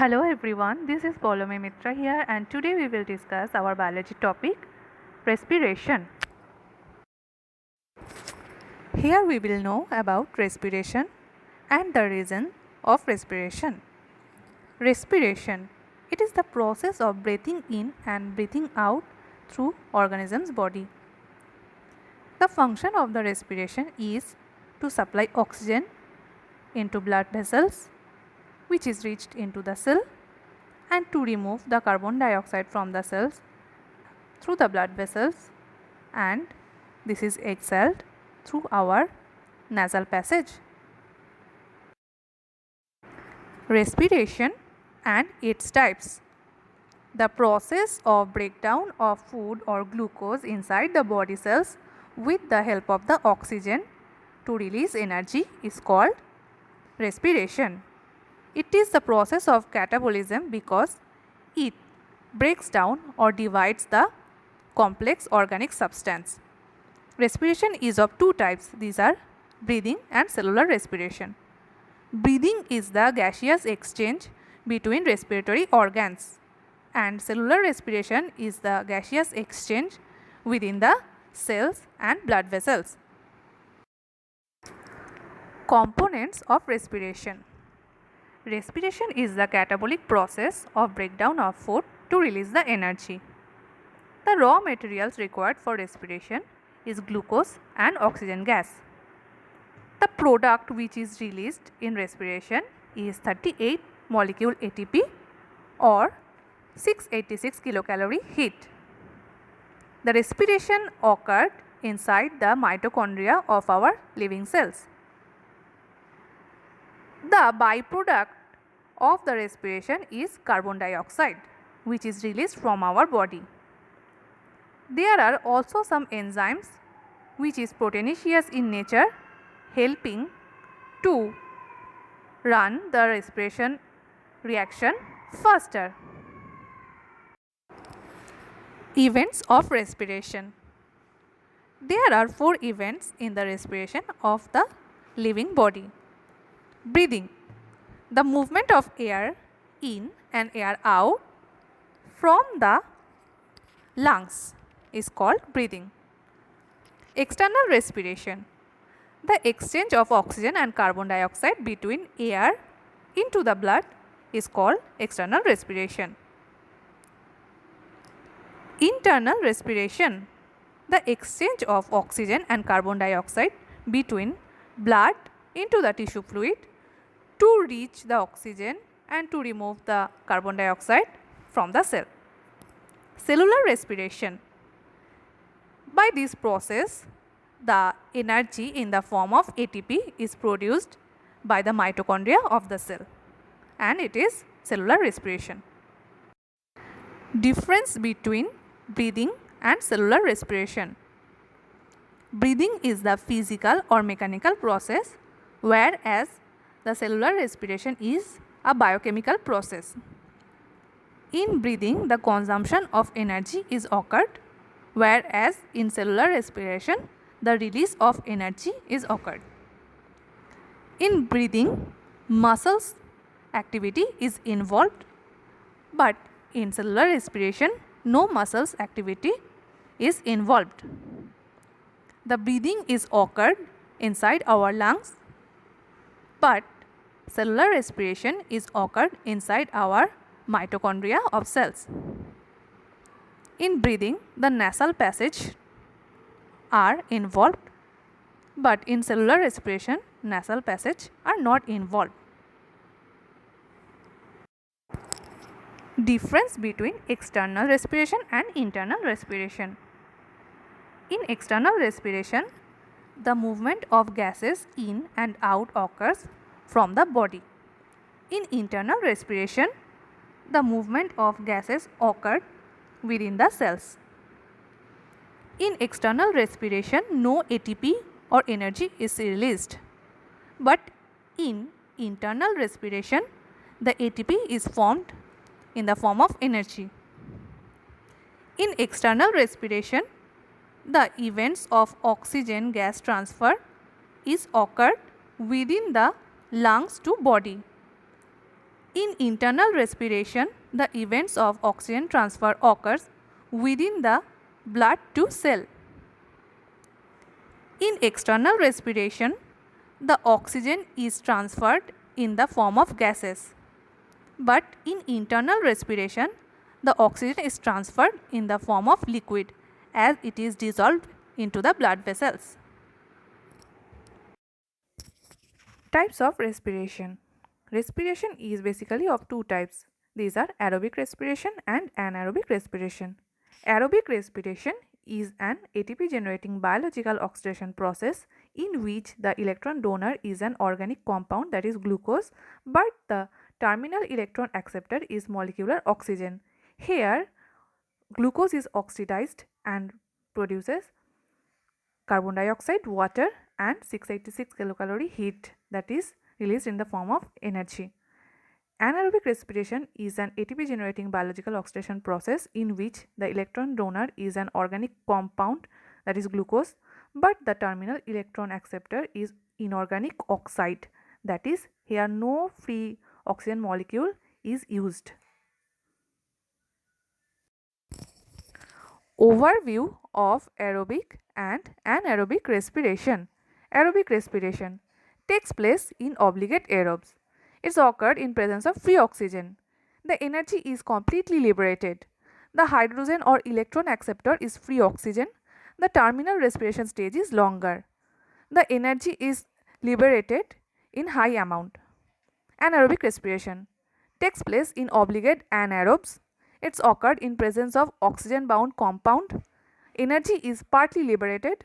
Hello everyone, this is Polome Mitra here and today we will discuss our biology topic respiration. Here we will know about respiration and the reason of respiration. Respiration, it is the process of breathing in and breathing out through organism's body. The function of the respiration is to supply oxygen into blood vessels which is reached into the cell and to remove the carbon dioxide from the cells through the blood vessels, and this is exhaled through our nasal passage. Respiration and its types. The process of breakdown of food or glucose inside the body cells with the help of the oxygen to release energy is called respiration. It is the process of catabolism because it breaks down or divides the complex organic substance. Respiration is of two types. These are breathing and cellular respiration. Breathing is the gaseous exchange between respiratory organs, and cellular respiration is the gaseous exchange within the cells and blood vessels. Components of respiration. Respiration is the catabolic process of breakdown of food to release the energy. The raw materials required for respiration is glucose and oxygen gas. The product which is released in respiration is 38 molecule ATP or 686 kilocalorie heat. The respiration occurred inside the mitochondria of our living cells. The byproduct of the respiration is carbon dioxide, which is released from our body. There are also some enzymes which is proteinaceous in nature, helping to run the respiration reaction faster. Events of respiration. There are 4 events in the respiration of the living body. Breathing, the movement of air in and air out from the lungs is called breathing. External respiration, the exchange of oxygen and carbon dioxide between air into the blood is called external respiration. Internal respiration, the exchange of oxygen and carbon dioxide between blood into the tissue fluid to reach the oxygen and to remove the carbon dioxide from the cell. Cellular respiration. By this process, the energy in the form of ATP is produced by the mitochondria of the cell, and it is cellular respiration. Difference between breathing and cellular respiration. Breathing is the physical or mechanical process, whereas the cellular respiration is a biochemical process. In breathing, the consumption of energy is occurred, whereas in cellular respiration, the release of energy is occurred. In breathing, muscles activity is involved, but in cellular respiration, no muscles activity is involved. The breathing is occurred inside our lungs, but cellular respiration is occurred inside our mitochondria of cells. In breathing, the nasal passage are involved, but in cellular respiration, nasal passage are not involved. Difference between external respiration and internal respiration. In external respiration, the movement of gases in and out occurs from the body. In internal respiration, the movement of gases occurred within the cells. In external respiration, no ATP or energy is released, but in internal respiration, the ATP is formed in the form of energy. In external respiration, the events of oxygen gas transfer is occurred within the lungs to body. In internal respiration, the events of oxygen transfer occurs within the blood to cell. In external respiration, the oxygen is transferred in the form of gases. But in internal respiration, the oxygen is transferred in the form of liquid as it is dissolved into the blood vessels. Types of respiration. Respiration is basically of two types. These are aerobic respiration and anaerobic respiration. Aerobic respiration is an ATP generating biological oxidation process in which the electron donor is an organic compound, that is glucose, but the terminal electron acceptor is molecular oxygen. Here glucose is oxidized and produces carbon dioxide, water and 686 kilocalorie heat that is released in the form of energy. Anaerobic respiration is an ATP generating biological oxidation process in which the electron donor is an organic compound, that is glucose, but the terminal electron acceptor is inorganic oxide, that is here no free oxygen molecule is used. Overview of aerobic and anaerobic respiration. Aerobic respiration takes place in obligate aerobes. It's occurred in presence of free oxygen. The energy is completely liberated. The hydrogen or electron acceptor is free oxygen. The terminal respiration stage is longer. The energy is liberated in high amount. Anaerobic respiration takes place in obligate anaerobes. It's occurred in presence of oxygen bound compound. Energy is partly liberated.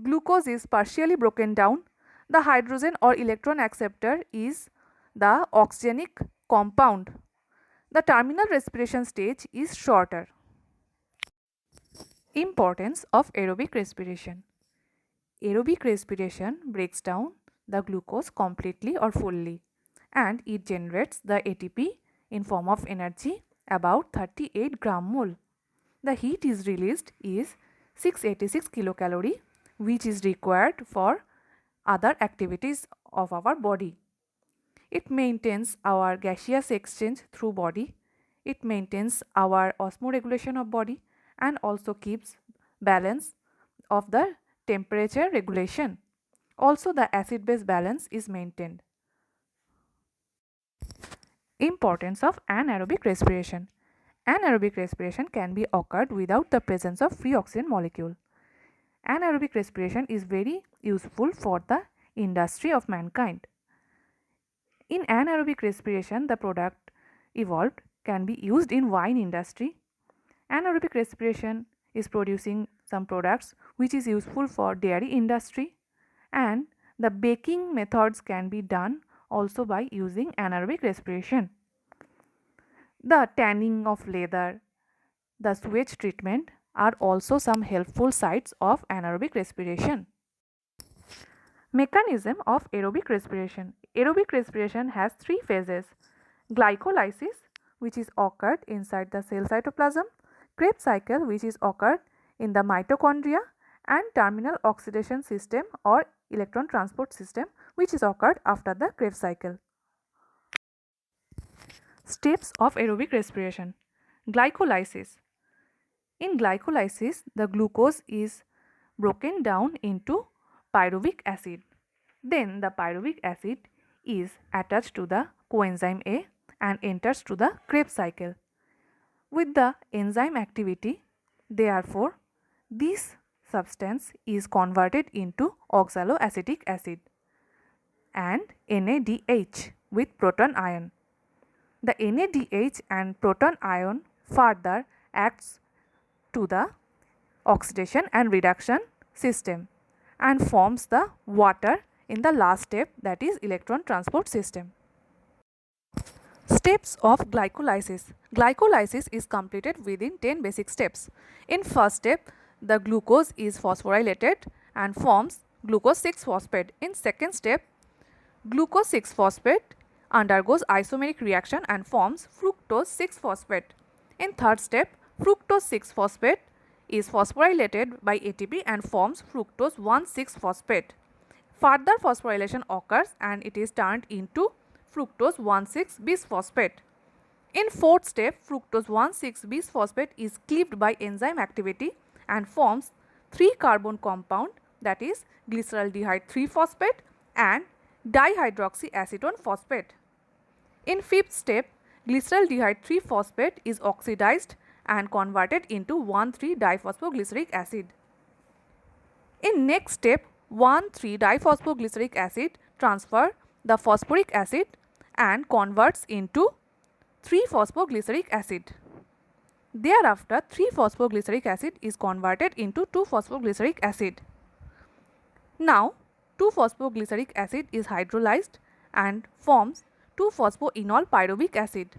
Glucose is partially broken down. The hydrogen or electron acceptor is the oxygenic compound. The terminal respiration stage is shorter. Importance of aerobic respiration. Aerobic respiration breaks down the glucose completely or fully and it generates the ATP in form of energy about 38 gram mole. The heat is released is 686 kilocalorie, which is required for other activities of our body. It maintains our gaseous exchange through body. It maintains our osmoregulation of body and also keeps balance of the temperature regulation. Also the acid base balance is maintained. Importance of anaerobic respiration. Anaerobic respiration can be occurred without the presence of free oxygen molecule. Anaerobic respiration is very useful for the industry of mankind. In anaerobic respiration, the product evolved can be used in wine industry. Anaerobic respiration is producing some products which is useful for dairy industry, and the baking methods can be done also by using anaerobic respiration. The tanning of leather, the sewage treatment are also some helpful sides of anaerobic respiration. Mechanism of aerobic respiration. Aerobic respiration has three phases. Glycolysis, which is occurred inside the cell cytoplasm, Krebs cycle, which is occurred in the mitochondria, and terminal oxidation system or electron transport system, which is occurred after the Krebs cycle. Steps of aerobic respiration. Glycolysis. In glycolysis, the glucose is broken down into pyruvic acid. Then the pyruvic acid is attached to the coenzyme A and enters to the Krebs cycle. With the enzyme activity, therefore, this substance is converted into oxaloacetic acid and NADH with proton ion. The NADH and proton ion further acts to the oxidation and reduction system and forms the water in the last step, that is electron transport system. Steps of glycolysis. Glycolysis is completed within 10 basic steps. In first step, the glucose is phosphorylated and forms glucose 6-phosphate. In second step, glucose 6-phosphate undergoes isomeric reaction and forms fructose 6-phosphate. In third step, fructose 6-phosphate is phosphorylated by ATP and forms fructose 1,6-phosphate. Further phosphorylation occurs and it is turned into fructose 1,6-bisphosphate. In fourth step, fructose 1,6-bisphosphate is cleaved by enzyme activity and forms 3-carbon compound, that is glyceraldehyde 3-phosphate and dihydroxyacetone phosphate. In fifth step, glyceraldehyde 3-phosphate is oxidized and converted into 1,3-diphosphoglyceric acid. In next step, 1,3-diphosphoglyceric acid transfer the phosphoric acid and converts into 3-phosphoglyceric acid. Thereafter, 3-phosphoglyceric acid is converted into 2-phosphoglyceric acid. Now, 2-phosphoglyceric acid is hydrolyzed and forms 2-phosphoenol pyruvic acid.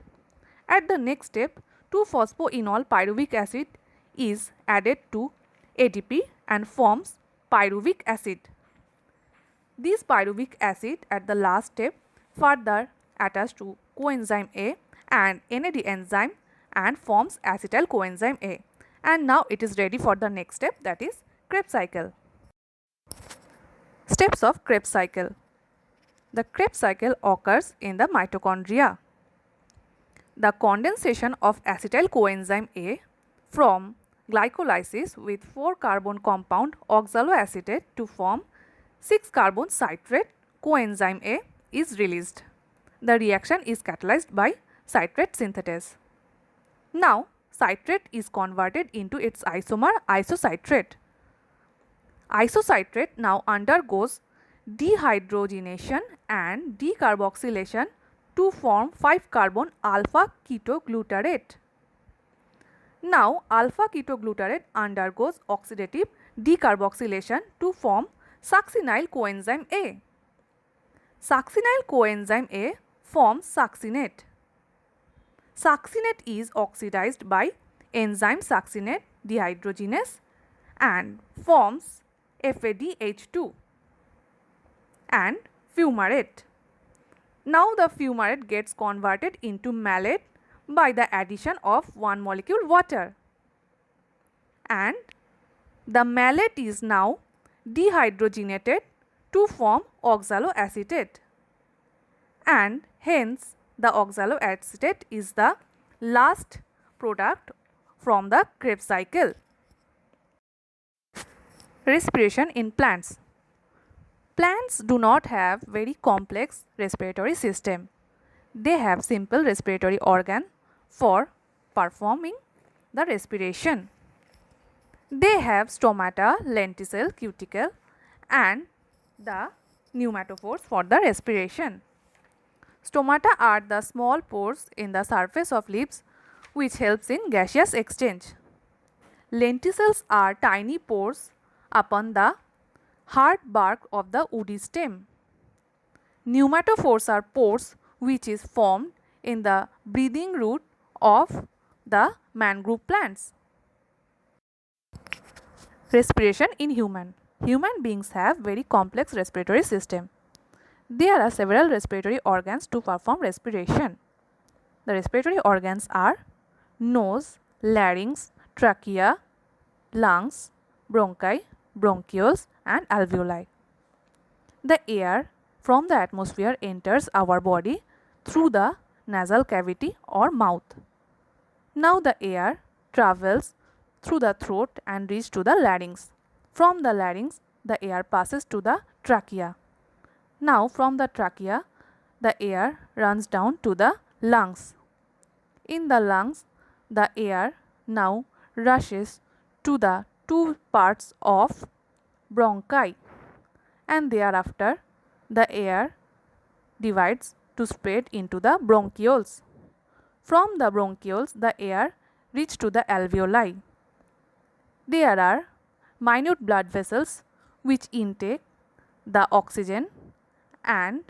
At the next step, 2-phosphoenol pyruvic acid is added to ADP and forms pyruvic acid. This pyruvic acid at the last step further attached to coenzyme A and NAD enzyme and forms acetyl coenzyme A. And now it is ready for the next step, that is Krebs cycle. Steps of Krebs cycle. The Krebs cycle occurs in the mitochondria. The condensation of acetyl coenzyme A from glycolysis with 4-carbon compound oxaloacetate to form 6-carbon citrate coenzyme A is released. The reaction is catalyzed by citrate synthetase. Now, citrate is converted into its isomer isocitrate. Isocitrate now undergoes dehydrogenation and decarboxylation to form 5-carbon alpha ketoglutarate. Now, alpha ketoglutarate undergoes oxidative decarboxylation to form succinyl coenzyme A. Succinyl coenzyme A forms succinate. Succinate is oxidized by enzyme succinate dehydrogenase and forms FADH2 and fumarate. Now the fumarate gets converted into malate by the addition of 1 molecule water, and the malate is now dehydrogenated to form oxaloacetate, and hence the oxaloacetate is the last product from the Krebs cycle. Respiration in plants. Plants do not have very complex respiratory system. They have simple respiratory organ for performing the respiration. They have stomata, lenticule, cuticle and the pneumatophores for the respiration. Stomata are the small pores in the surface of leaves which helps in gaseous exchange. Lenticels are tiny pores upon the hard bark of the woody stem. Pneumatophores are pores which is formed in the breathing root of the mangrove plants. Respiration in human. Human beings have very complex respiratory system. There are several respiratory organs to perform respiration. The respiratory organs are nose, larynx, trachea, lungs, bronchi, bronchioles and alveoli. The air from the atmosphere enters our body through the nasal cavity or mouth. Now the air travels through the throat and reaches to the larynx. From the larynx, the air passes to the trachea. Now from the trachea, the air runs down to the lungs. In the lungs, the air now rushes to the two parts of bronchi, and thereafter the air divides to spread into the bronchioles. From the bronchioles, the air reaches to the alveoli. There are minute blood vessels which intake the oxygen, and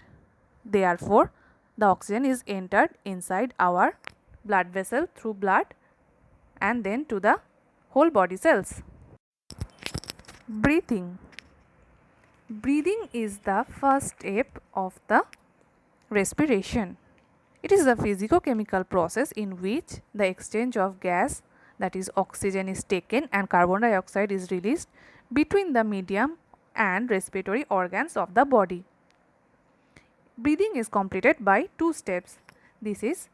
therefore the oxygen is entered inside our blood vessel through blood and then to the whole body cells. Breathing. Breathing is the first step of the respiration. It is a physicochemical process in which the exchange of gas, that is oxygen, is taken and carbon dioxide is released between the medium and respiratory organs of the body. Breathing is completed by two steps. This is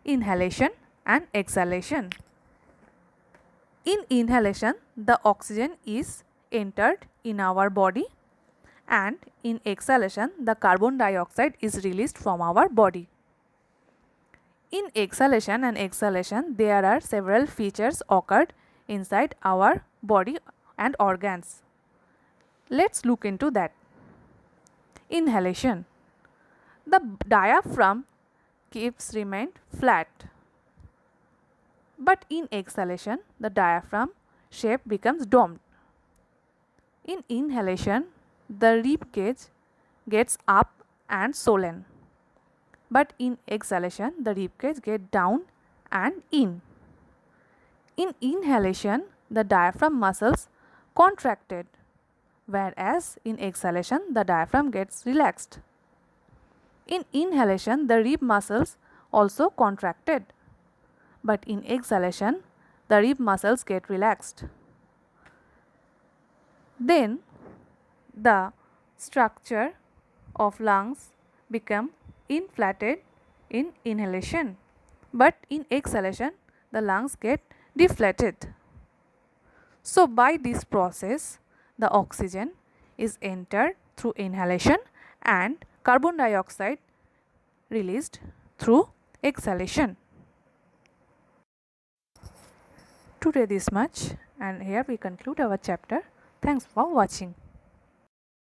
inhalation and exhalation. In inhalation, the oxygen is entered in our body, and in exhalation, the carbon dioxide is released from our body. In exhalation and exhalation, there are several features occurred inside our body and organs. Let's look into that. Inhalation. The diaphragm keeps remained flat. But in exhalation, the diaphragm shape becomes domed. In inhalation, the rib cage gets up and swollen. But in exhalation, the rib cage gets down and in. In inhalation, the diaphragm muscles contracted, whereas in exhalation, the diaphragm gets relaxed. In inhalation, the rib muscles also contracted, but in exhalation, the rib muscles get relaxed. Then, the structure of lungs become inflated in inhalation, but in exhalation, the lungs get deflated. So, by this process, the oxygen is entered through inhalation and carbon dioxide released through exhalation. Today this much, and here we conclude our chapter. Thanks for watching.